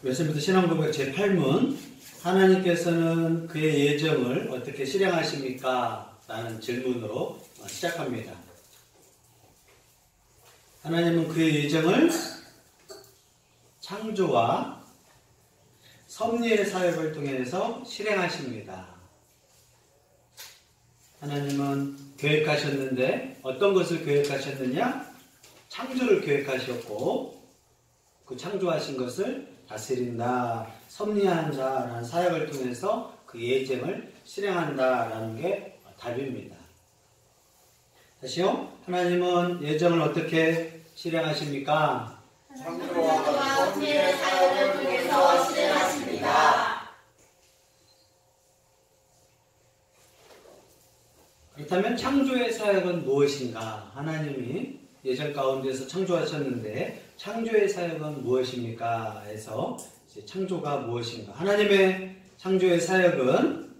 웨스민스터 신앙고백 제8문 하나님께서는 그의 예정을 어떻게 실행하십니까? 라는 질문으로 시작합니다. 하나님은 그의 예정을 창조와 섭리의 사역을 통해서 실행하십니다. 하나님은 계획하셨는데 어떤 것을 계획하셨느냐? 창조를 계획하셨고 그 창조하신 것을 다스린다, 섭리한다 라는 사역을 통해서 그 예정을 실행한다 라는 게 답입니다. 다시요. 하나님은 예정을 어떻게 실행하십니까? 창조와 섭리의 사역을 통해서 실행하십니다. 그렇다면 창조의 사역은 무엇인가? 하나님이 예정 가운데서 창조하셨는데 창조의 사역은 무엇입니까? 해서 이제 창조가 무엇인가? 하나님의 창조의 사역은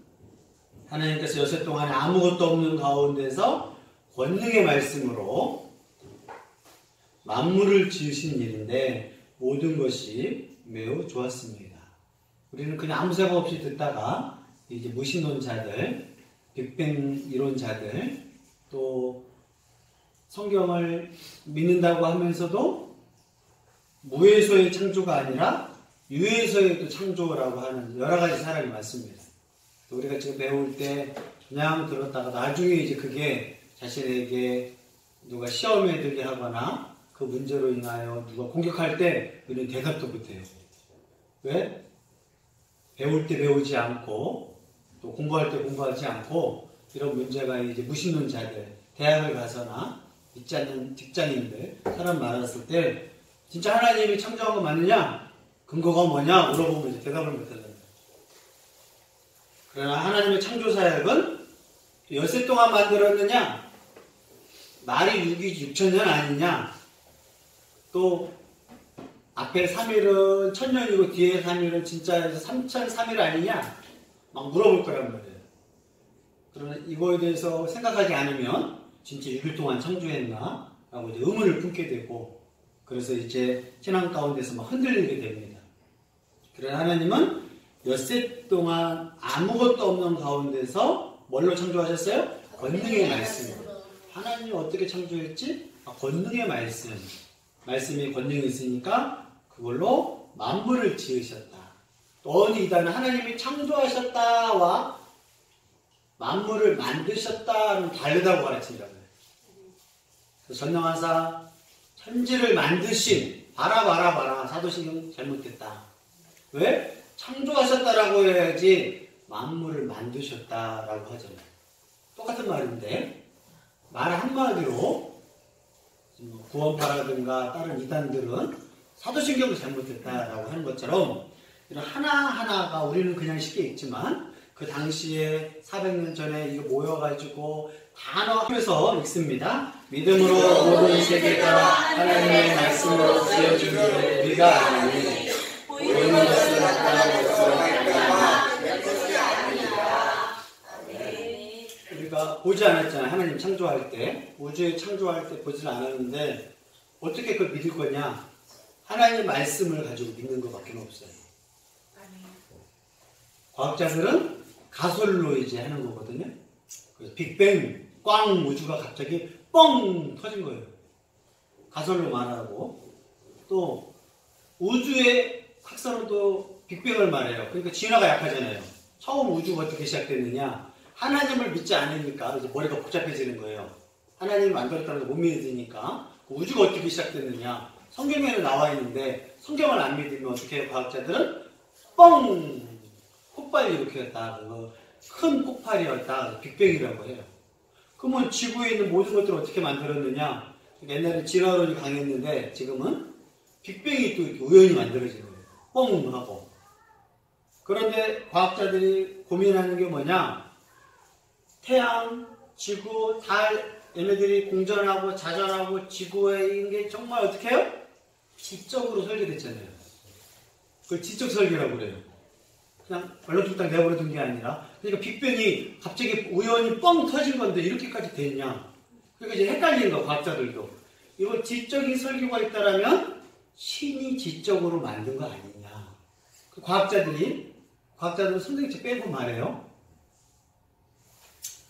하나님께서 여섯 동안에 아무것도 없는 가운데서 권능의 말씀으로 만물을 지으신 일인데 모든 것이 매우 좋았습니다. 우리는 그냥 아무 생각 없이 듣다가 이제 무신론자들, 빅뱅 이론자들, 또 성경을 믿는다고 하면서도 무에서의 창조가 아니라 유에서의 또 창조라고 하는 여러 가지 사람이 많습니다. 우리가 지금 배울 때 그냥 들었다가 나중에 이제 그게 자신에게 누가 시험에 들게 하거나 그 문제로 인하여 누가 공격할 때 우리는 대답도 못해요. 왜? 배울 때 배우지 않고 또 공부할 때 공부하지 않고 이런 문제가 이제 무신론자들, 대학을 가서나 믿지 않는 직장인들, 사람 많았을 때 진짜 하나님이 창조한 거 맞느냐? 근거가 뭐냐? 물어보면 이제 대답을 못하잖아요. 그러나 하나님의 창조 사역은 엿새 동안 만들었느냐? 말이 6천년 아니냐? 또 앞에 3일은 1000년이고 뒤에 3일은 진짜 3003일 아니냐? 막 물어볼 거란 말이에요. 그러나 이거에 대해서 생각하지 않으면 진짜 6일 동안 창조했나? 라고 이제 의문을 품게 되고 그래서 이제 신앙 가운데서 막 흔들리게 됩니다. 그러나 하나님은 엿새 동안 아무것도 없는 가운데서 뭘로 창조하셨어요? 권능의 말씀으로. 하나님이 어떻게 창조했지? 권능의 말씀. 말씀이 권능이 있으니까 그걸로 만물을 지으셨다. 또 어느 이단은 하나님이 창조하셨다와 만물을 만드셨다는 다르다고 가르친다고요. 전능하사 천지를 만드신 봐라 사도신경 잘못됐다. 왜? 창조하셨다라고 해야지 만물을 만드셨다라고 하잖아요. 똑같은 말인데 말 한마디로 구원파라든가 다른 이단들은 사도신경도 잘못됐다라고 하는 것처럼 이런 하나하나가 우리는 그냥 쉽게 읽지만 그 당시에 400년 전에 이거 모여가지고 단어하면서 읽습니다. 믿음으로 모든 세계가 하나님의 말씀으로 지어진 줄 우리가 아니 보이는 것을 나타나는 것으로 말미암아 것이 아니라. 우리가 보지 않았잖아요. 하나님 창조할 때 우주에 창조할 때 보지 않았는데 어떻게 그걸 믿을 거냐? 하나님의 말씀을 가지고 믿는 것밖에 없어요. 과학자들은 가설로 이제 하는 거거든요. 그래서 빅뱅, 꽝 우주가 갑자기 뻥 터진 거예요. 가설로 말하고 또 우주의 학설로도 빅뱅을 말해요. 그러니까 진화가 약하잖아요. 처음 우주가 어떻게 시작됐느냐? 하나님을 믿지 않으니까 이제 머리가 복잡해지는 거예요. 하나님이 만들었다는 걸 못 믿으니까 우주가 어떻게 시작됐느냐? 성경에는 나와 있는데 성경을 안 믿으면 어떻게 해요? 과학자들은 뻥! 폭발이 일으켰다. 큰 폭발이었다. 빅뱅이라고 해요. 그러면 지구에 있는 모든 것들을 어떻게 만들었느냐? 옛날에 진화론이 강했는데 지금은 빅뱅이 또 이렇게 우연히 만들어진 거예요. 뻥 하고. 그런데 과학자들이 고민하는 게 뭐냐? 태양, 지구, 달 얘네들이 공전하고 자전하고 지구에 있는 게 정말 어떻게 해요? 지적으로 설계됐잖아요. 그걸 지적 설계라고 그래요. 그냥 얼렁뚱땅 내버려둔 게 아니라 그러니까 빅뱅이 갑자기 우연히 뻥 터진 건데 이렇게까지 됐냐? 그러니까 이제 헷갈리는 거 과학자들도. 이거 지적인 설계가 있다라면 신이 지적으로 만든 거 아니냐? 과학자들은 성경책 빼고 말해요.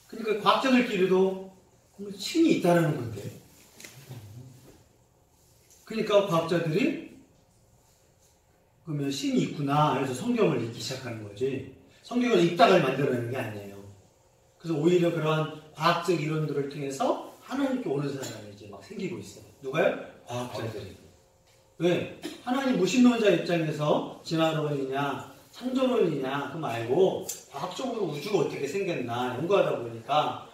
그러니까 과학자들끼리도 신이 있다는 건데. 그러니까 과학자들이 그러면 신이 있구나 해서 성경을 읽기 시작하는 거지. 성경을 읽다가 만들어내는 게 아니에요. 그래서 오히려 그러한 과학적 이론들을 통해서 하나님께 오는 사람이 이제 막 생기고 있어요. 누가요? 과학자들이. 왜? 하나님 무신론자 입장에서 진화론이냐 창조론이냐 그거 말고 과학적으로 우주가 어떻게 생겼나 연구하다 보니까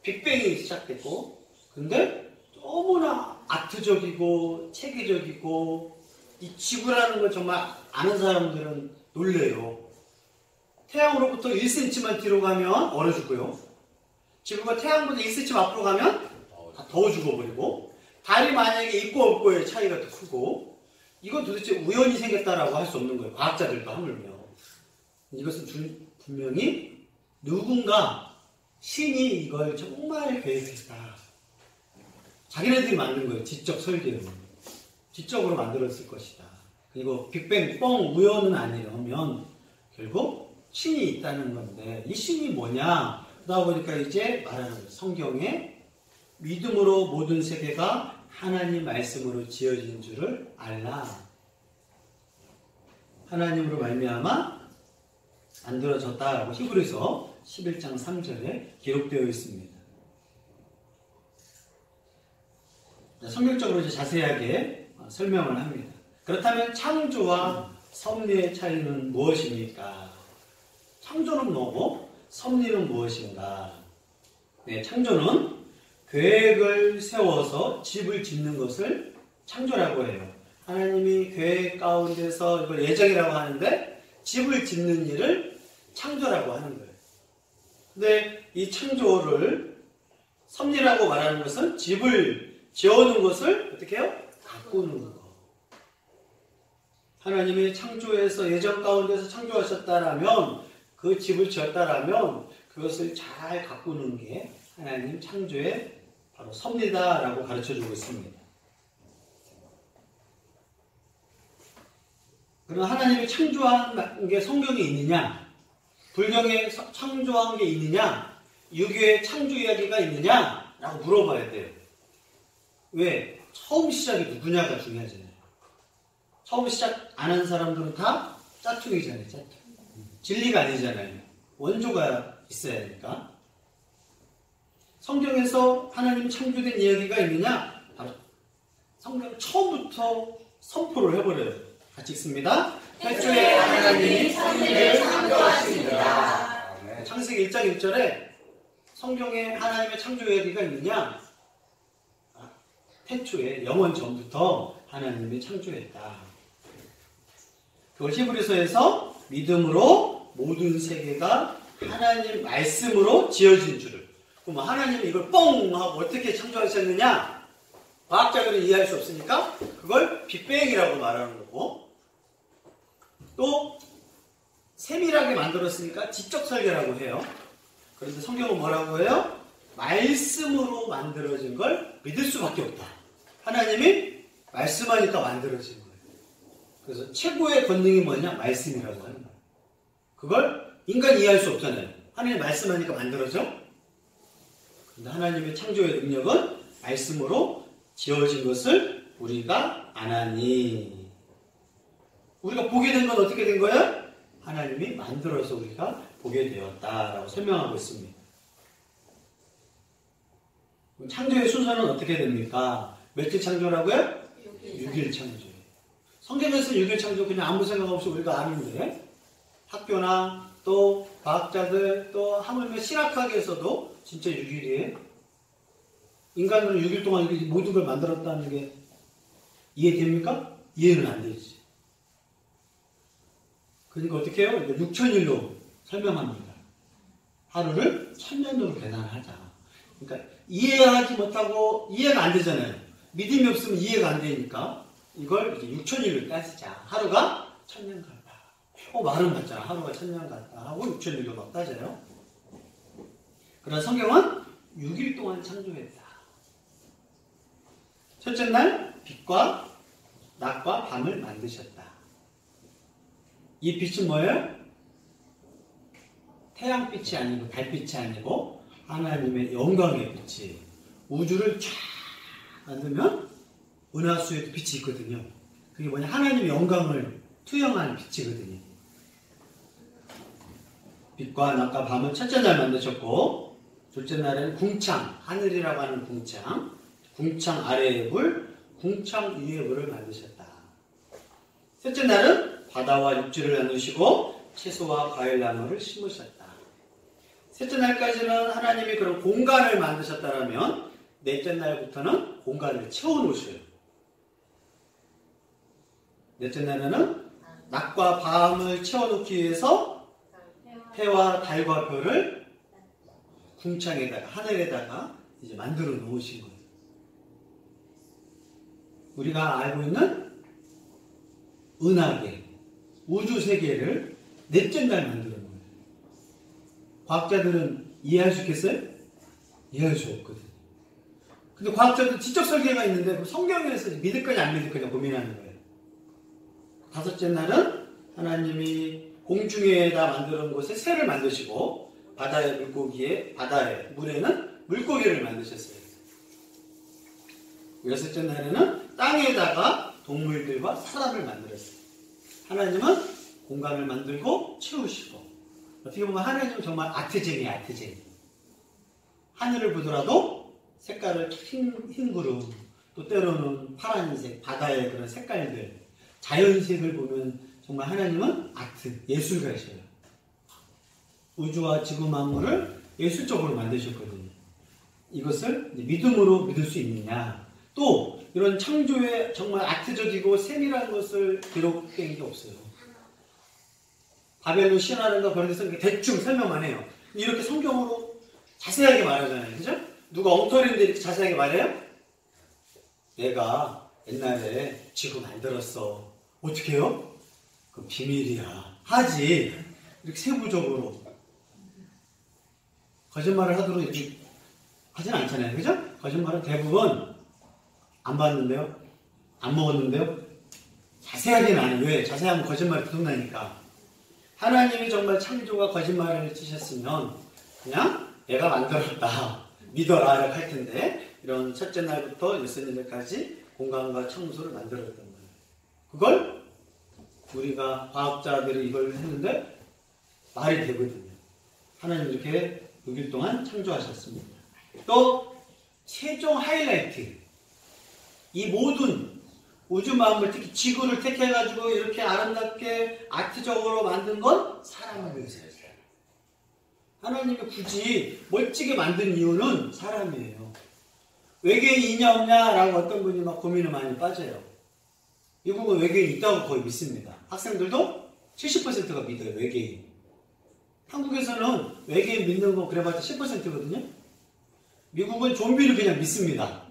빅뱅이 시작됐고, 근데 너무나 아트적이고 체계적이고 이 지구라는 걸 정말 아는 사람들은 놀래요. 태양으로부터 1cm만 뒤로 가면 얼어 죽고요. 지구가 태양보다 1cm 앞으로 가면 다 더워 죽어버리고, 달이 만약에 있고 없고의 차이가 더 크고, 이건 도대체 우연히 생겼다라고 할 수 없는 거예요. 과학자들도 하물며. 이것은 분명히 누군가 신이 이걸 정말 계획했다. 자기네들이 만든 거예요. 지적 설계로. 지적으로 만들었을 것이다. 그리고 빅뱅 뻥 우연은 아니라면 결국 신이 있다는 건데, 이 신이 뭐냐? 그러다 보니까 이제 말하는 거예요. 성경에 믿음으로 모든 세계가 하나님 말씀으로 지어진 줄을 알라. 하나님으로 말미암아 만들어졌다라고 히브리서 11장 3절에 기록되어 있습니다. 성경적으로 이제 자세하게 설명을 합니다. 그렇다면 창조와 섭리의 차이는 무엇입니까? 창조는 뭐고 섭리는 무엇인가? 네, 창조는 계획을 세워서 집을 짓는 것을 창조라고 해요. 하나님이 계획 가운데서 이걸 예정이라고 하는데 집을 짓는 일을 창조라고 하는 거예요. 근데 이 창조를 섭리라고 말하는 것은 집을 지어놓은 것을 어떻게 해요? 가꾸는 거. 하나님이 창조해서 예정 가운데서 창조하셨다라면, 그 집을 지었다라면 그것을 잘 가꾸는 게 하나님 창조의 바로 섭리다라고 가르쳐주고 있습니다. 그럼 하나님이 창조한 게 성경에 있느냐? 불경에 창조한 게 있느냐? 유교에 창조 이야기가 있느냐? 라고 물어봐야 돼요. 왜? 처음 시작이 누구냐가 중요하잖아요. 처음 시작 안 한 사람들은 다 짝퉁이잖아요. 짝퉁. 진리가 아니잖아요. 원조가 있어야 하니까. 성경에서 하나님 창조된 이야기가 있느냐? 바로 성경 처음부터 선포를 해버려요. 같이 읽습니다. 태초에 하나님이 천지를 창조하십니다. 창세기 1장 1절에 성경에 하나님의 창조 이야기가 있느냐? 태초에 영원 전부터 하나님이 창조했다. 그걸 히브리서에서 믿음으로 모든 세계가 하나님 말씀으로 지어진 줄을. 그럼 하나님이 이걸 뻥 하고 어떻게 창조하셨느냐? 과학자들은 이해할 수 없으니까 그걸 빅뱅이라고 말하는 거고, 또 세밀하게 만들었으니까 지적 설계라고 해요. 그런데 성경은 뭐라고 해요? 말씀으로 만들어진 걸 믿을 수밖에 없다. 하나님이 말씀하니까 만들어진 거예요. 그래서 최고의 권능이 뭐냐? 말씀이라고 하는 거예요. 그걸 인간이 이해할 수 없잖아요. 하나님 말씀하니까 만들어져? 근데 하나님의 창조의 능력은 말씀으로 지어진 것을 우리가 안 하니. 우리가 보게 된 건 어떻게 된 거예요? 하나님이 만들어서 우리가 보게 되었다라고 설명하고 있습니다. 창조의 순서는 어떻게 됩니까? 며칠 창조라고요? 6일 창조예요. 성경에서 6일 창조 그냥 아무 생각 없이 우리가 아는데, 학교나 또 과학자들 또 하물며 신학학에서도 진짜 6일이에요. 인간은 6일 동안 모든 걸 만들었다는 게 이해됩니까? 이해는 안 되지. 그러니까 어떻게 해요? 6,000일로 설명합니다. 하루를 1000년으로 계산하자. 그러니까 이해하지 못하고 이해가 안 되잖아요. 믿음이 없으면 이해가 안 되니까 이걸 이제 6,000일로 따지자. 하루가 1000년 같다. 말은 맞잖아. 하루가 1000년 같다 하고 6,000일로 막 따져요. 그러나 성경은 6일 동안 창조했다. 첫째 날 빛과 낮과 밤을 만드셨다. 이 빛은 뭐예요? 태양빛이 아니고 달빛이 아니고 하나님의 영광의 빛이 우주를 쫙 만들면 은하수에도 빛이 있거든요. 그게 뭐냐? 하나님의 영광을 투영하는 빛이거든요. 빛과 낮과 밤을 첫째 날 만드셨고 둘째 날에는 궁창, 하늘이라고 하는 궁창, 궁창 아래의 불, 궁창 위의 불을 만드셨다. 셋째 날은 바다와 육지를 나누시고 채소와 과일나무를 심으셨다. 셋째 날까지는 하나님이 그런 공간을 만드셨다면 넷째 날부터는 공간을 채워놓으셔요. 넷째 날에는 낮과 밤을 채워놓기 위해서 해와 달과 별을 궁창에다가 하늘에다가 이제 만들어 놓으신 거예요. 우리가 알고 있는 은하계, 우주 세계를 넷째 날 만드는 거예요. 과학자들은 이해할 수 있겠어요? 이해할 수 없거든. 근데 과학자들은 지적 설계가 있는데 성경에서 믿을 거냐 안 믿을 거냐 고민하는 거예요. 다섯째 날은 하나님이 공중에다 만드는 곳에 새를 만드시고 바다의 물고기에 바다의 물에는 물고기를 만드셨어요. 여섯째 날에는 땅에다가 동물들과 사람을 만들었어요. 하나님은 공간을 만들고 채우시고 어떻게 보면 하나님은 정말 아트쟁이에요. 아트쟁이. 하늘을 보더라도 색깔을 흰 구름 또 때로는 파란색 바다의 그런 색깔들 자연색을 보면 정말 하나님은 아트, 예술가이셔요. 우주와 지구 만물을 예술적으로 만드셨거든요. 이것을 믿음으로 믿을 수 있느냐. 또 이런 창조에 정말 아트적이고 세밀한 것을 기록된 게 없어요. 바벨론 신화라든가 그런 데서 대충 설명만 해요. 이렇게 성경으로 자세하게 말하잖아요. 그죠? 누가 엉터리인데 이렇게 자세하게 말해요? 내가 옛날에 지구 만들었어. 어떻게 해요? 그 비밀이야. 하지. 이렇게 세부적으로. 거짓말을 하도록 이렇게 하진 않잖아요. 그죠? 거짓말은 대부분 안 봤는데요? 안 먹었는데요? 자세하게는 안 해요. 왜? 자세하면 거짓말이 드러나니까. 하나님이 정말 창조가 거짓말을 치셨으면 그냥 내가 만들었다. 믿어라. 이렇게 할 텐데 이런 첫째 날부터 여섯째 날까지 공간과 청소를 만들었던 거예요. 그걸 우리가 과학자들이 이걸 했는데 말이 되거든요. 하나님 이렇게 6일 동안 창조하셨습니다. 또 최종 하이라이트 이 모든 우주 만물 특히 지구를 택해가지고 이렇게 아름답게 아트적으로 만든 건 사람을 위해서였어요. 하나님이 굳이 멋지게 만든 이유는 사람이에요. 외계인 있냐 없냐라고 어떤 분이 막 고민을 많이 빠져요. 미국은 외계인 있다고 거의 믿습니다. 학생들도 70%가 믿어요. 외계인. 한국에서는 외계인 믿는 거 그래봤자 10%거든요. 미국은 좀비를 그냥 믿습니다.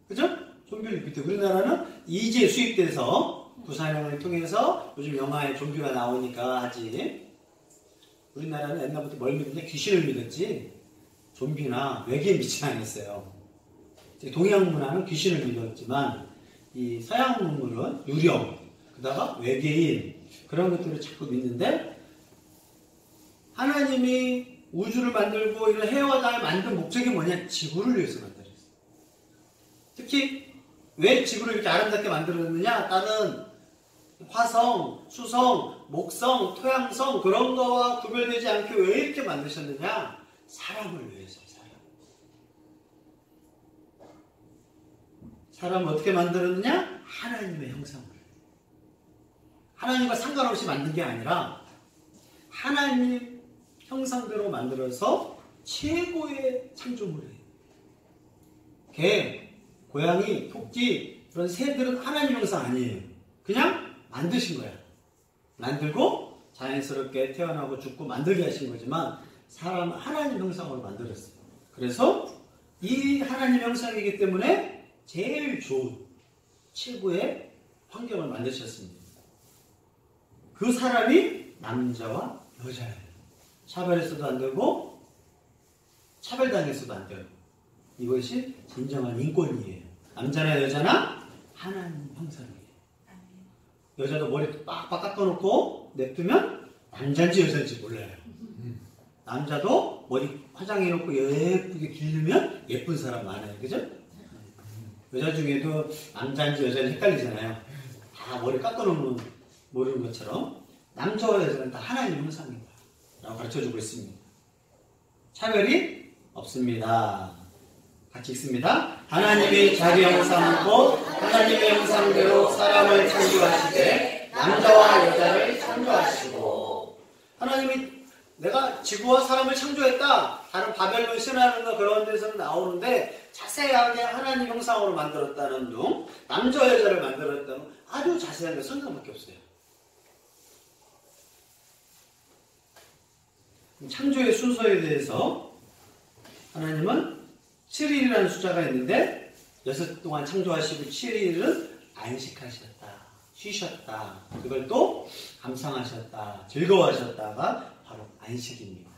그죠? 좀비를 믿대요. 우리나라는 이제 수입돼서 부산행을 통해서 요즘 영화에 좀비가 나오니까 하지. 우리나라는 옛날부터 뭘 믿는데 귀신을 믿었지 좀비나 외계인 믿지 않았어요. 동양 문화는 귀신을 믿었지만 이 서양 문물은 유령, 그다가 외계인 그런 것들을 자꾸 믿는데 하나님이 우주를 만들고 이런 해와 달을 만든 목적이 뭐냐? 지구를 위해서 만들었어요. 특히 왜 지구를 이렇게 아름답게 만들었느냐? 다른 화성, 수성, 목성, 토양성 그런 거와 구별되지 않게 왜 이렇게 만드셨느냐? 사람을 위해서. 사람을 어떻게 만들었느냐? 하나님의 형상을. 하나님과 상관없이 만든 게 아니라 하나님 형상대로 만들어서 최고의 창조물이에요. 개, 고양이, 토끼 그런 새들은 하나님 형상 아니에요. 그냥 만드신 거야. 만들고 자연스럽게 태어나고 죽고 만들게 하신 거지만 사람은 하나님 형상으로 만들었어요. 그래서 이 하나님 형상이기 때문에 제일 좋은 최고의 환경을 만드셨습니다. 그 사람이 남자와 여자예요. 차별해서도 안 되고 차별당해서도 안 되고 이것이 진정한 인권이에요. 남자나 여자나 하나님 형상이에요. 여자도 머리 빡빡 깎아놓고 냅두면 남자인지 여자인지 몰라요. 남자도 머리 화장해놓고 예쁘게 기르면 예쁜 사람 많아요. 그죠? 여자 중에도 남자인지 여자인지 헷갈리잖아요. 다 머리 깎아놓으면 모르는 것처럼 남자와 여자는 다 하나님 형상입니다. 라고 가르쳐주고 있습니다. 차별이 없습니다. 같이 읽습니다. 하나님이 자기 형상으로 하나님의 형상대로 사람을 창조하시되 남자와 여자를 창조하시고, 하나님이 내가 지구와 사람을 창조했다. 다른 바벨론 신화나 그런 데서는 나오는데 자세하게 하나님 형상으로 만들었다는 둥, 남자와 여자를 만들었다는 아주 자세한 게 성경밖에 없어요. 창조의 순서에 대해서 하나님은 7일이라는 숫자가 있는데 6일 동안 창조하시고 7일은 안식하셨다, 쉬셨다, 그걸 또 감상하셨다, 즐거워하셨다가 바로 안식입니다.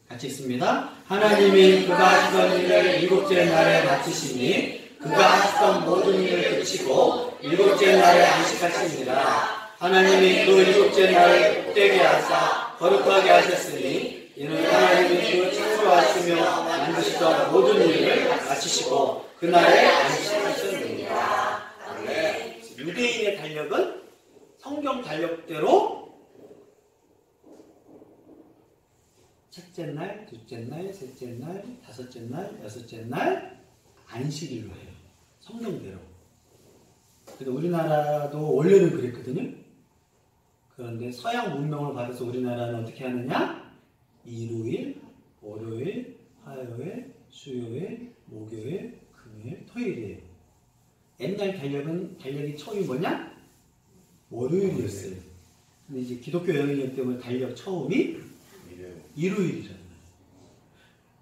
같이 읽습니다. 하나님이 그가 하시던 일을 일곱째 날에 마치시니 그가 하시던 모든 일을 그치고 일곱째 날에 안식하십니다. 하나님이 그 일곱째 날을 복되게 하사 거룩하게 하셨으니 이는 하나님이 그 창조하시며 만드시던 모든 일을 마치시고 그날에 안식하셨느니라. 유대인의 달력은 성경 달력대로 첫째 날, 둘째 날, 셋째 날, 다섯째 날, 여섯째 날 안식일로 해요. 성경대로. 근데 우리나라도 원래는 그랬거든요. 그런데 서양 문명을 받아서 우리나라는 어떻게 하느냐? 일요일, 월요일, 화요일, 수요일, 목요일, 금요일, 토요일이에요. 옛날 달력이 처음이 뭐냐? 월요일이었어요. 근데 이제 기독교 영향력 때문에 달력 처음이 일요일이잖아요.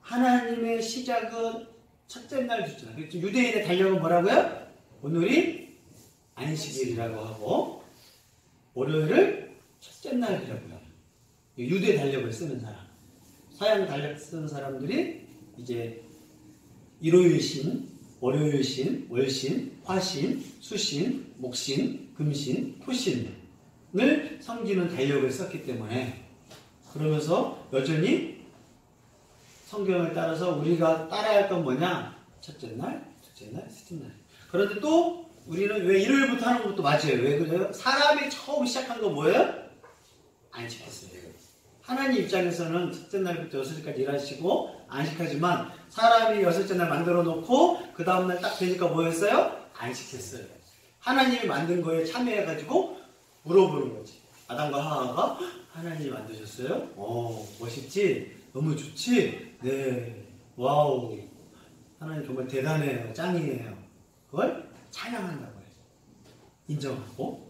하나님의 시작은 첫째 날, 둘째 날. 유대인의 달력은 뭐라고요? 오늘이 안식일이라고 하고 월요일을 첫째 날이라고 해요. 유대 달력을 쓰는 사람. 서양 달력 쓰는 사람들이 이제 일요일신, 월요일신, 월신, 화신, 수신, 목신, 금신, 토신을 섬기는 달력을 썼기 때문에, 그러면서 여전히 성경을 따라서 우리가 따라야 할 건 뭐냐? 첫째 날, 둘째 날, 셋째 날. 그런데 또 우리는 왜 일요일부터 하는 것도 맞아요. 왜 그래요? 사람이 처음 시작한 거 뭐예요? 안식했어요. 하나님 입장에서는 첫째 날부터 여섯째까지 일하시고 안식하지만 사람이 여섯째 날 만들어 놓고 그 다음날 딱 되니까 뭐였어요? 안식했어요. 하나님이 만든 거에 참여해가지고 물어보는 거지. 아담과 하와가 하나님이 만드셨어요? 멋있지? 너무 좋지? 네. 와우. 하나님 정말 대단해요. 짱이에요. 그걸 찬양한다고 해요. 인정하고.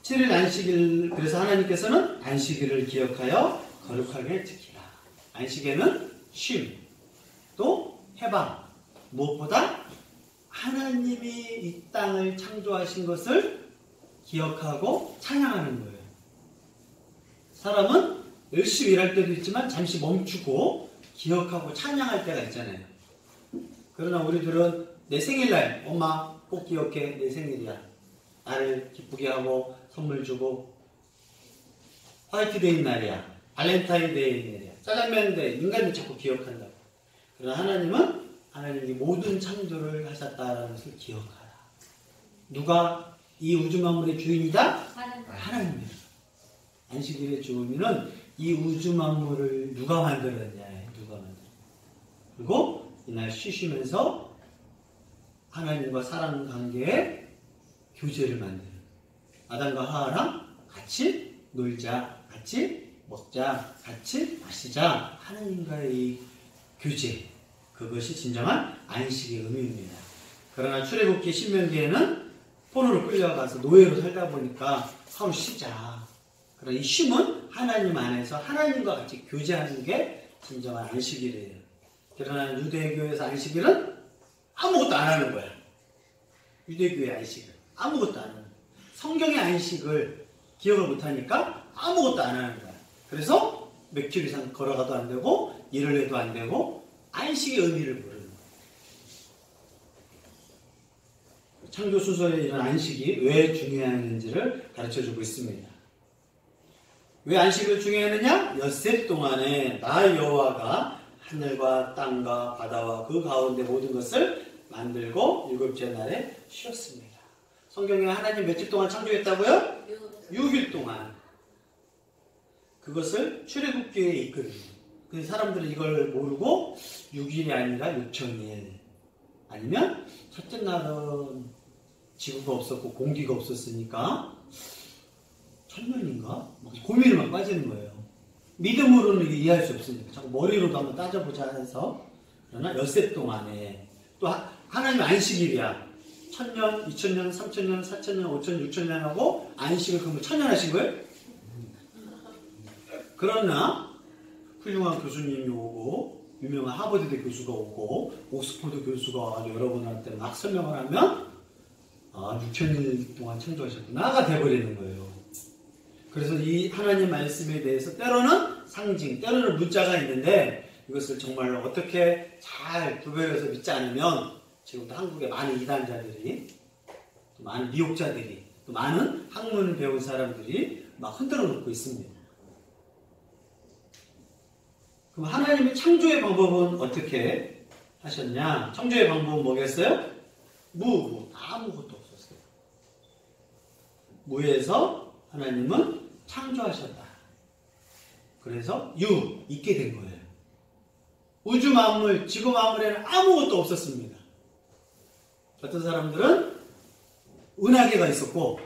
칠일 안식일, 그래서 하나님께서는 안식일을 기억하여 거룩하게 지키라. 안식에는 쉼, 또 해방, 무엇보다 하나님이 이 땅을 창조하신 것을 기억하고 찬양하는 거예요. 사람은 열심히 일할 때도 있지만 잠시 멈추고 기억하고 찬양할 때가 있잖아요. 그러나 우리들은 내 생일날 엄마 꼭 기억해, 내 생일이야. 나를 기쁘게 하고 선물 주고, 화이트데이 날이야, 발렌타인데이 날이야, 짜장면 데이, 인간들 자꾸 기억한다고. 그러나 하나님은 하나님이 모든 창조를 하셨다는 것을 기억하라. 누가 이 우주 만물의 주인이다? 하나님이다. 안식일의 주인은 이 우주 만물을 누가 만들었냐? 누가 만들었냐? 그리고 이날 쉬시면서 하나님과 사람 관계에 교제를 만드는, 아담과 하와랑 같이 놀자, 같이 먹자, 같이 마시자, 하나님과의 이 교제, 그것이 진정한 안식의 의미입니다. 그러나 출애굽기 신명기에는 폰으로 끌려가서 노예로 살다 보니까 하루 쉬자. 그러나 이 쉼은 하나님 안에서 하나님과 같이 교제하는 게 진정한 안식일이에요. 그러나 유대교에서 안식일은 아무것도 안 하는 거야. 유대교의 안식일 아무것도 안 하는 거야. 성경의 안식을 기억을 못하니까 아무것도 안 하는 거야. 그래서 며칠 이상 걸어가도 안 되고 일을 해도 안 되고 안식의 의미를 모르는 거야. 창조 순서의 이런 안식이 왜 중요했는지를 가르쳐주고 있습니다. 왜 안식을 중요했느냐? 엿새 동안에 나 여호와가 하늘과 땅과 바다와 그 가운데 모든 것을 만들고 일곱째 날에 쉬었습니다. 성경에 하나님 며칠 동안 창조했다고요? 6일 동안. 그것을 출애굽기에 있거든요. 그 사람들은 이걸 모르고 6일이 아니라 6천일 아니면 첫째 날은 지구가 없었고 공기가 없었으니까 천년인가? 고민을 막 빠지는 거예요. 믿음으로는 이게 이해할 수 없으니까 자꾸 머리로도 한번 따져보자 해서. 그러나 엿새 동안에 또 하나님 안식일이야. 1000년, 2000년, 3000년, 4000년, 5000년, 6000년 하고 안식을 그러면 1000년 하신 거예요? 그러나 훌륭한 교수님이 오고 유명한 하버드대 교수가 오고 옥스퍼드 교수가 와가지고 여러분한테 막 설명을 하면 6000일 동안 창조하셨구나가 돼버리는 거예요. 그래서 이 하나님 말씀에 대해서 때로는 상징, 때로는 문자가 있는데 이것을 정말 어떻게 잘 구별해서 믿지 않으면 지금도 한국의 많은 이단자들이 또 많은 미혹자들이 또 많은 학문을 배운 사람들이 막 흔들어 놓고 있습니다. 그럼 하나님의 창조의 방법은 어떻게 하셨냐? 창조의 방법은 뭐겠어요? 아무것도 없었어요. 무에서 하나님은 창조하셨다. 그래서 있게 된 거예요. 우주 만물, 지구 만물에는 아무것도 없었습니다. 어떤 사람들은 은하계가 있었고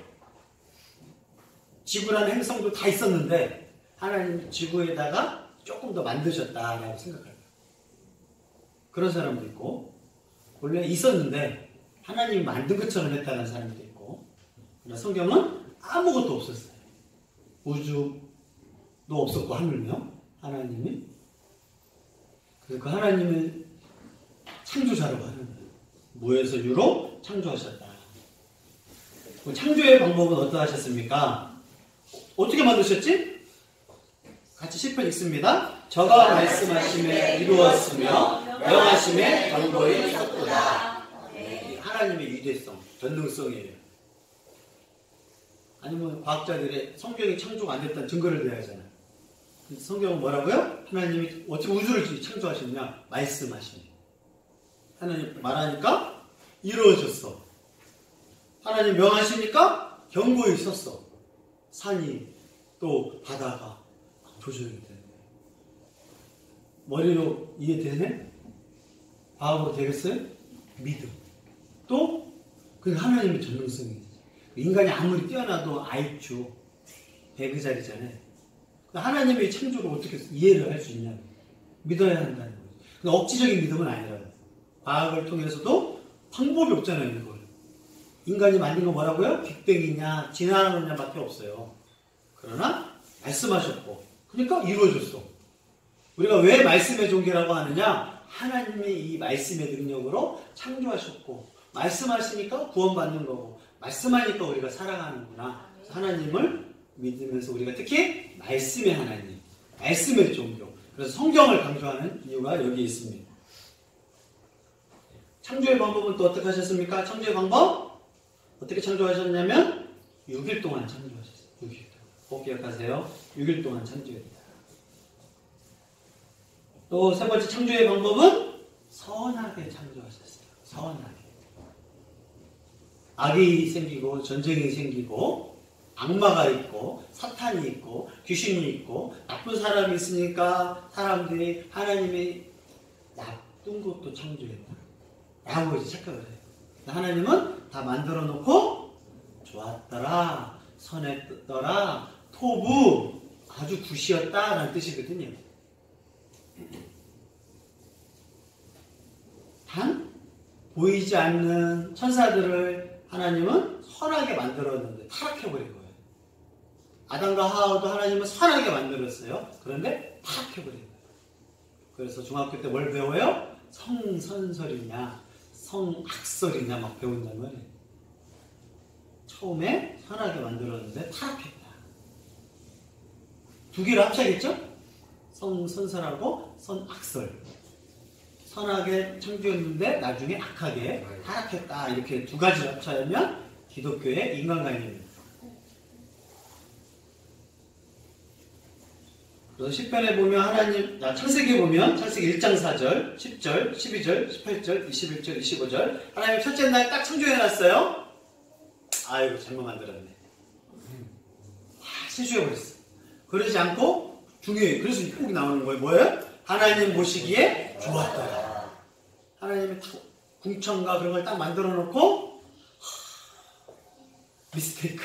지구라는 행성도 다 있었는데 하나님 지구에다가 조금 더 만드셨다라고 생각합니다. 그런 사람도 있고 원래 있었는데 하나님이 만든 것처럼 했다는 사람도 있고. 그러나 성경은 아무것도 없었어요. 우주도 없었고 하물며 하나님이. 그래서 그 하나님을 창조자라고 하는 거예요. 무에서 유로 창조하셨다. 그 창조의 방법은 어떠하셨습니까? 어떻게 만드셨지? 같이 시편 읽습니다. 저가 말씀하심에 이루었으며 명하심에 견고히 섰도다. 하나님의 유대성, 전능성이에요. 아니면 과학자들의 성경이 창조가 안 됐다는 증거를 대야 하잖아요. 성경은 뭐라고요? 하나님이 어떻게 우주를 창조하셨냐? 말씀하시네. 하나님 말하니까 이루어졌어. 하나님 명하시니까 견고히 섰어. 산이 또 바다가 조절이 되네. 머리로 이해되네? 과학으로 되겠어요? 믿음. 또 그 하나님의 전능성이. 인간이 아무리 뛰어나도 IQ 100짜리잖아요. 하나님의 창조를 어떻게 이해를 할 수 있냐? 믿어야 한다는 거죠. 억지적인 믿음은 아니라고. 과학을 통해서도 방법이 없잖아요, 이걸. 인간이 만든 건 뭐라고요? 빅뱅이냐, 진화하는 거냐 밖에 없어요. 그러나 말씀하셨고, 그러니까 이루어졌어. 우리가 왜 말씀의 종교라고 하느냐? 하나님이 이 말씀의 능력으로 창조하셨고, 말씀하시니까 구원받는 거고, 말씀하니까 우리가 살아가는구나. 하나님을 믿으면서 우리가 특히 말씀의 하나님, 말씀의 종교. 그래서 성경을 강조하는 이유가 여기 있습니다. 창조의 방법은 또 어떻게 하셨습니까? 창조의 방법? 어떻게 창조하셨냐면 6일 동안 창조하셨어요. 6일 동안. 꼭 기억하세요. 6일 동안 창조했다. 또 세 번째 창조의 방법은 선하게 창조하셨어요. 선하게. 악이 생기고 전쟁이 생기고 악마가 있고 사탄이 있고 귀신이 있고 나쁜 사람이 있으니까 사람들이 하나님이 나쁜 것도 창조했다 라고 이제 착각을 해요. 하나님은 다 만들어 놓고 좋았더라, 선했더라, 토부, 아주 굿이었다 라는 뜻이거든요. 단 보이지 않는 천사들을 하나님은 선하게 만들었는데 타락해버린 거예요. 아담과 하와도 하나님은 선하게 만들었어요. 그런데 타락해버린 거예요. 그래서 중학교 때 뭘 배워요? 성선설이냐 성악설이냐 막 배운단 말이에요. 처음에 선하게 만들었는데 타락했다. 두 개를 합쳐야겠죠? 성선설하고 선악설. 선하게 창조했는데 나중에 악하게 타락했다. 이렇게 두 가지를 합쳐면 기독교의 인간관계입니다. 그래서 시편에 보면 하나님, 창세기에 보면 창세기 1장 4절, 10절, 12절, 18절, 21절, 25절 하나님 첫째 날 딱 창조해놨어요. 아이고 잘못 만들었네. 실수해버렸어. 그러지 않고 중요해요. 그래서 꼭 나오는 거예요. 뭐예요? 하나님 보시기에 좋았더라. 하나님이 궁천과 그런 걸 딱 만들어 놓고 미스테이크.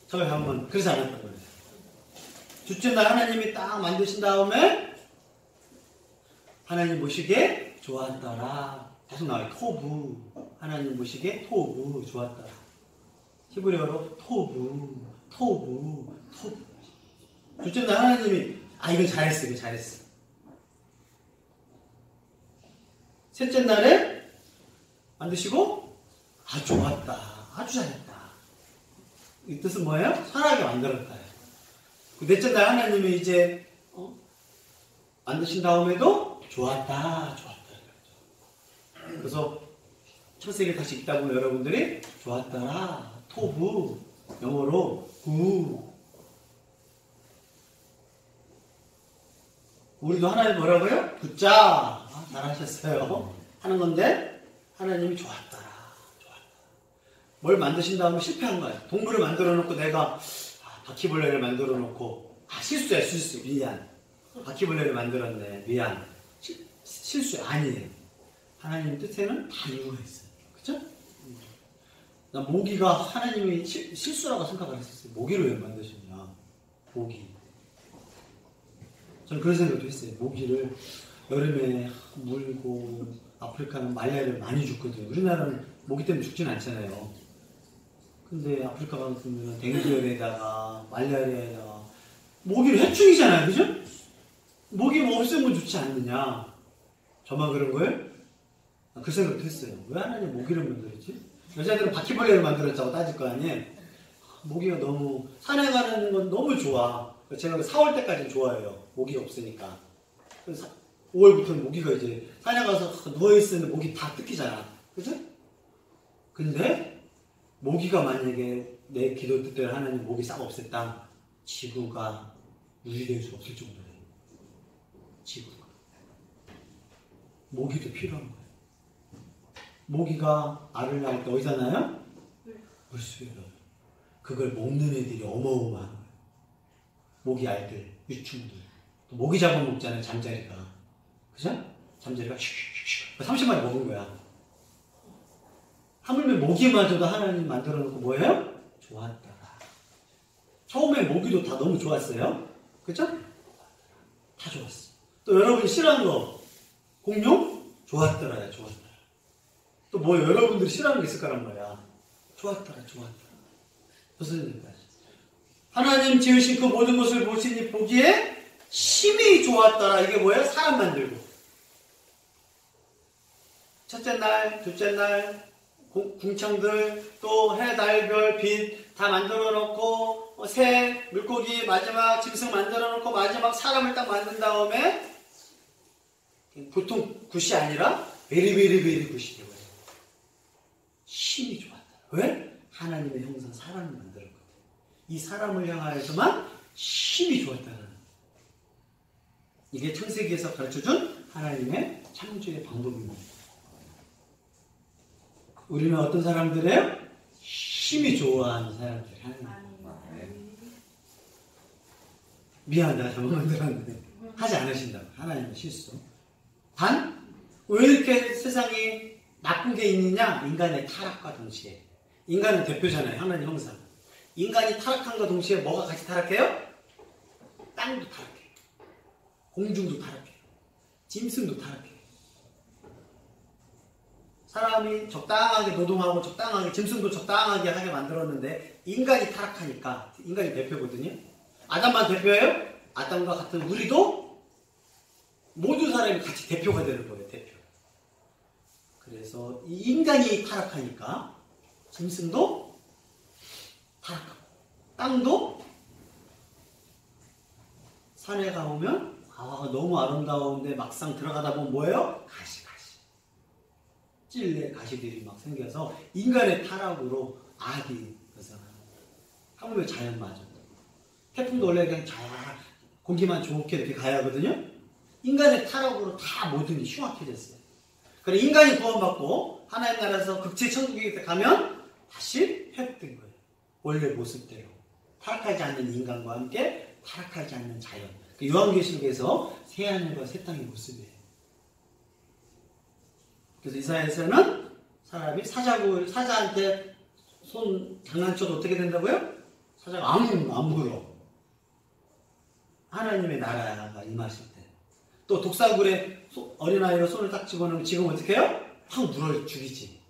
저걸 한번 그러지 않았던 거예요. 둘째 날 하나님이 딱 만드신 다음에 하나님 보시기에 좋았더라. 계속 나와요. 토부. 하나님 보시기에 토부. 좋았더라. 히브리어로 토부. 둘째 날 하나님이 이건 잘했어. 이거 잘했어. 셋째 날에 만드시고 좋았다. 아주 잘했다. 이 뜻은 뭐예요? 선하게 만들었다. 넷째 날 하나님이 이제 만드신 다음에도 좋았다. 그래서 창세기를 다시 읽다 보면 여러분들이 좋았더라. 토부. 영어로 구. 우리도 하나님 뭐라고요? 굿자. 잘하셨어요. 하는 건데 하나님이 좋았더라. 뭘 만드신 다음에 실패한 거야. 동물을 만들어 놓고 내가 바퀴벌레를 만들어 놓고 실수야. 미안. 바퀴벌레를 만들었네. 미안. 실수야. 아니에요. 하나님 뜻에는 다 이유가 있어요. 그쵸? 나 모기가 하나님이 실수라고 생각을 했었어요. 모기를 왜 만드셨냐. 모기. 저는 그런 생각도 했어요. 모기를 여름에 물고 아프리카는 말라리아를 많이 죽거든요. 우리나라는 모기 때문에 죽진 않잖아요. 근데 아프리카 같은 댕기열에다가 말라리아에다가 모기를 해충이잖아요. 그죠? 모기 뭐 없으면 좋지 않느냐. 저만 그런 거예요? 그 생각도 했어요. 왜 하나님 모기를 만들었지? 여자들은 바퀴벌레를 만들었다고 따질 거 아니에요? 모기가 너무 산에 가는 건 너무 좋아. 제가 4월 때까지는 좋아해요. 모기가 없으니까. 그래서 5월부터는 모기가 이제 산에 가서 누워있으면 모기 다 뜯기잖아. 그죠? 근데 모기가 만약에 내 기도 뜻대로 하나님 모기 싹 없앴다. 지구가 유지될 수 없을 정도예요. 지구가. 모기도 필요한 거예요. 모기가 알을 낳을 때 어디서 나요? 물속에 넣어요. 그걸 먹는 애들이 어마어마한 거예요. 모기 알들, 유충들. 또 모기 잡아먹잖아요, 잠자리가. 그죠? 잠자리가 슉슉슉 30마리 먹은 거야. 하물며 모기마저도 하나님 만들어 놓고 뭐예요? 좋았더라. 처음에 모기도 다 너무 좋았어요. 그죠? 다 좋았어. 또 여러분이 싫어하는 거, 공룡? 좋았더라야, 좋았더라. 또 뭐 여러분들이 싫어하는 게 있을 거란 말이야. 좋았더라. 무슨 얘기까지? 하나님 지으신 그 모든 것을 보시니 보기에 심히 좋았더라. 이게 뭐예요? 사람 만들고. 첫째 날, 둘째 날, 궁창들, 또 해, 달, 별, 빛 다 만들어 놓고, 새, 물고기, 마지막 짐승 만들어 놓고, 마지막 사람을 딱 만든 다음에, 보통 굿이 아니라, 베리베리 굿이 되고요. 심히 좋았다. 왜? 하나님의 형상 사람을 만들었거든. 이 사람을 향하여서만 심히 좋았다는. 이게 창세기에서 가르쳐준 하나님의 창조의 방법입니다. 우리는 어떤 사람들이에요? 심히 좋아하는 사람들이 하나님. 미안, 내가 잘못 만들었는데 하지 않으신다고. 하나님의 실수. 단, 왜 이렇게 세상이 나쁜 게 있느냐? 인간의 타락과 동시에. 인간은 대표잖아요. 하나님 형상. 인간이 타락한과 동시에 뭐가 같이 타락해요? 땅도 타락해요. 공중도 타락해요. 짐승도 타락해요. 사람이 적당하게 노동하고 적당하게 짐승도 적당하게 하게 만들었는데 인간이 타락하니까 인간이 대표거든요. 아담만 대표예요? 아담과 같은 우리도 모든 사람이 같이 대표가 되는 거예요. 대표. 그래서 이 인간이 타락하니까 짐승도 타락하고 땅도 산에 가보면 너무 아름다운데 막상 들어가다 보면 뭐예요? 가시. 찔레 가시들이 막 생겨서 인간의 타락으로 악이 그래서 하물며 자연마저. 태풍도 원래 그냥 공기만 좋게 이렇게 가야 하거든요. 인간의 타락으로 다 모든 게 흉악해졌어요. 그래 인간이 구원받고 하나님 나라에서 극치 천국에 가면 다시 회복된 거예요. 원래 모습대로. 타락하지 않는 인간과 함께 타락하지 않는 자연. 그 요한계시록에서 새하늘과 새 땅의 모습이에요. 그래서 이사야에서는 사람이 사자한테 손 장난쳐도 어떻게 된다고요? 사자가 안 물어. 하나님의 나라가 임하실 때. 또 독사굴에 어린아이가 손을 딱 집어넣으면 지금 어떻게 해요? 확 물어 죽이지.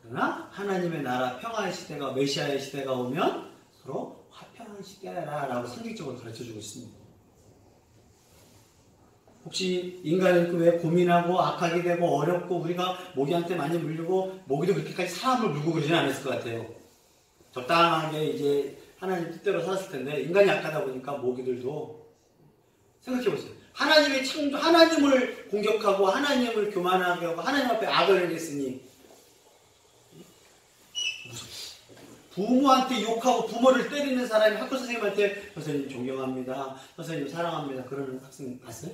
그러나 하나님의 나라 평화의 시대가 메시아의 시대가 오면 서로 화평한 시대라라고 상징적으로 가르쳐주고 있습니다. 혹시 인간은 왜 고민하고 악하게 되고 어렵고 우리가 모기한테 많이 물리고 모기도 그렇게까지 사람을 물고 그러지는 않았을 것 같아요. 적당하게 이제 하나님 뜻대로 살았을 텐데 인간이 약하다 보니까 모기들도 생각해 보세요. 하나님을 공격하고 하나님을 교만하게 하고 하나님 앞에 악을 행했으니 부모한테 욕하고 부모를 때리는 사람이 학교 선생님한테 선생님 존경합니다. 선생님 사랑합니다. 그러는 학생 봤어요?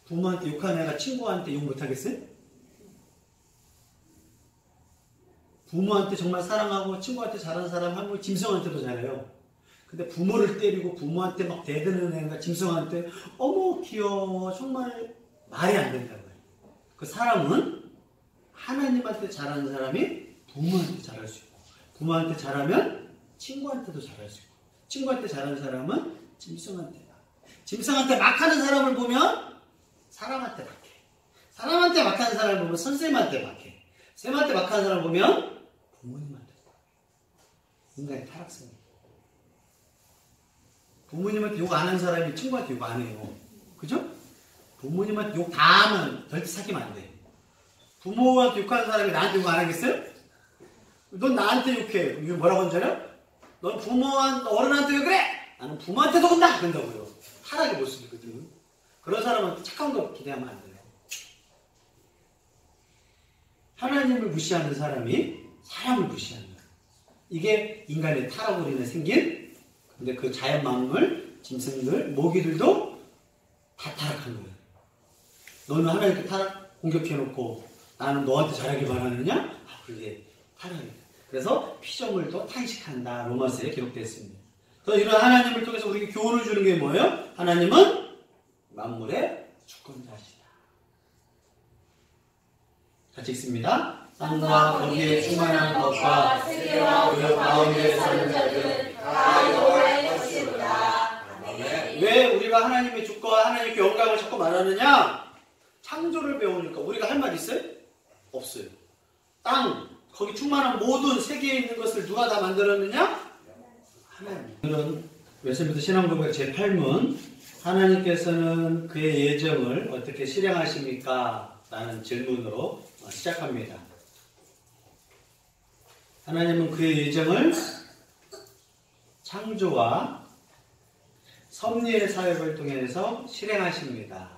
부모한테 욕하는 애가 친구한테 욕 못하겠어요? 부모한테 정말 사랑하고 친구한테 잘하는 사람 하면 짐승한테도 잘해요. 근데 부모를 때리고 부모한테 막 대드는 애가 짐승한테 어머 귀여워 정말 말이 안 된다고요. 그 사람은 하나님한테 잘하는 사람이 부모한테 잘할 수 있고 부모한테 잘하면 친구한테도 잘할 수 있고 친구한테 잘하는 사람은 짐승한테 막 하는 사람을 보면 사람한테 막해. 사람한테 막 하는 사람을 보면 선생님한테 막해. 쌤한테 막 하는 사람을 보면 부모님한테 막해. 인간의 타락성이. 부모님한테 욕 안 하는 사람이 친구한테 욕 안 해요. 그죠? 부모님한테 욕 다 하면 절대 사귀면 안 돼. 부모한테 욕하는 사람이 나한테 욕 안 하겠어요? 넌 나한테 욕해. 이게 뭐라고 하는 줄 알아요? 넌 어른한테 왜 그래? 나는 부모한테도 그런다! 그런다고요. 타락의 모습이거든. 그런 사람한테 착한 거 기대하면 안 돼요. 하나님을 무시하는 사람이 사람을 무시하는 거예요. 이게 인간의 타락으로 인해 생긴 근데 그 자연 만물, 짐승들, 모기들도 다 타락한 거예요. 너는 하나님께 공격해놓고 나는 너한테 잘하길 바라느냐? 그게 타락이다. 그래서 피조물도 탄식한다. 로마서에 기록되어 있습니다. 그래서 이런 하나님을 통해서 우리에게 교훈을 주는 게 뭐예요? 하나님은 만물의 주권자시다. 같이 읽습니다. 땅과 거기에 충만한 것과 세계와 그 가운데 사는 자들은 다 여호와의 것이로다. 왜 우리가 하나님의 주권, 하나님께 영광을 자꾸 말하느냐? 창조를 배우니까 우리가 할 말 있어요? 없어요. 땅, 거기 충만한 모든 세계에 있는 것을 누가 다 만들었느냐? 하나님. 오늘은 웨슬리부터 신앙고백 제8문 하나님께서는 그의 예정을 어떻게 실행하십니까? 라는 질문으로 시작합니다. 하나님은 그의 예정을 창조와 섭리의 사역을 통해서 실행하십니다.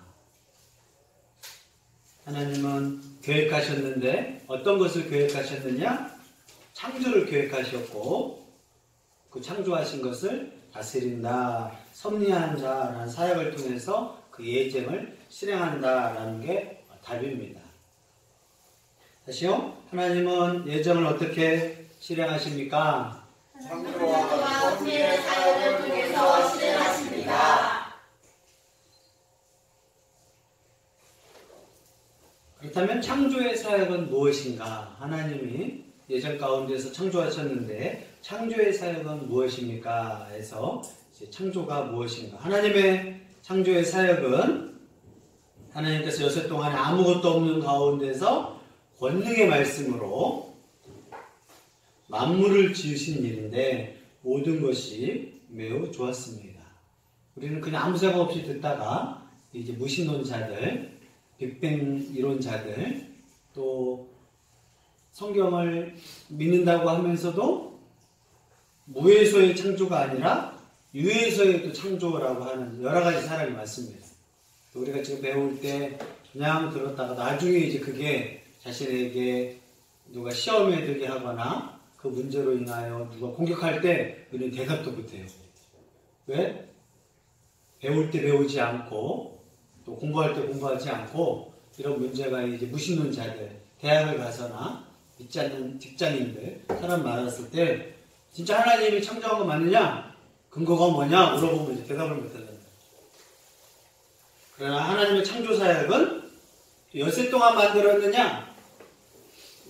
하나님은 계획하셨는데 어떤 것을 계획하셨느냐? 창조를 계획하셨고 그 창조하신 것을 다스린다, 섭리하는 자라는 사역을 통해서 그 예정을 실행한다라는 게 답입니다. 다시요. 하나님은 예정을 어떻게 실행하십니까? 창조와 섭리의 사역을 통해서 실행하십니다. 그렇다면 창조의 사역은 무엇인가? 하나님이 예정 가운데서 창조하셨는데 창조의 사역은 무엇입니까? 해서 이제 창조가 무엇인가? 하나님의 창조의 사역은 하나님께서 여섯 동안에 아무것도 없는 가운데서 권능의 말씀으로 만물을 지으신 일인데 모든 것이 매우 좋았습니다. 우리는 그냥 아무 생각 없이 듣다가 이제 무신론자들, 빅뱅 이론자들, 또 성경을 믿는다고 하면서도 무에서의 창조가 아니라 유에서의 또 창조라고 하는 여러 가지 사람이 많습니다. 우리가 지금 배울 때 그냥 들었다가 나중에 이제 그게 자신에게 누가 시험에 들게 하거나 그 문제로 인하여 누가 공격할 때 우리는 대답도 못해요. 왜? 배울 때 배우지 않고 또 공부할 때 공부하지 않고 이런 문제가 이제 무신론자들, 대학을 가서나 믿지 않는 직장인들, 사람 많았을 때 진짜 하나님이 창조한 거 맞느냐? 근거가 뭐냐? 물어보면 이제 대답을 못하잖아요. 그러나 하나님의 창조 사역은 엿새 동안 만들었느냐?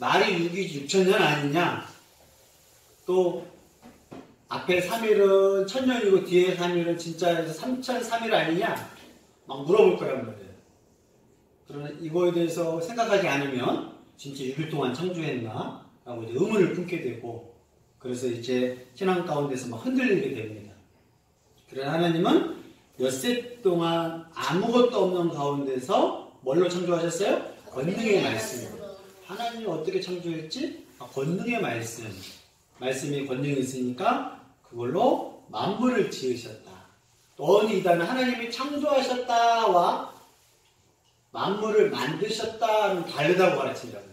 말이 6천년 아니냐? 또 앞에 3일은 1000년이고 뒤에 3일은 진짜 3003일 아니냐? 막 물어볼 거란 말이에요. 그러나 이거에 대해서 생각하지 않으면 진짜 6일 동안 창조했나? 라고 이제 의문을 품게 되고 그래서 이제 신앙 가운데서 막 흔들리게 됩니다. 그러나 하나님은 엿새 동안 아무것도 없는 가운데서 뭘로 창조하셨어요? 권능의 말씀으로. 하나님이 어떻게 창조했지? 권능의 말씀. 말씀이 권능이 있으니까 그걸로 만물을 지으셨다. 또 어느 이단은 하나님이 창조하셨다와 만물을 만드셨다는 다르다고 가르친다고요.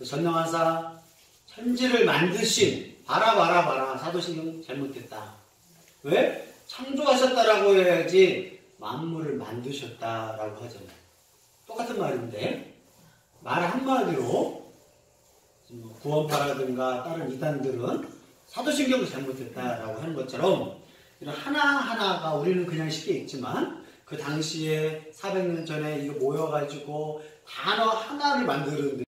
전능하사 천지를 만드신 봐라 사도신경 잘못했다. 왜? 창조하셨다라고 해야지 만물을 만드셨다라고 하잖아요. 똑같은 말인데 말 한마디로 구원파라든가 다른 이단들은 사도신경도 잘못했다라고 하는 것처럼 이런 하나하나가 우리는 그냥 쉽게 읽지만 그 당시에 400년 전에 이거 모여가지고 단어 하나를 만드는데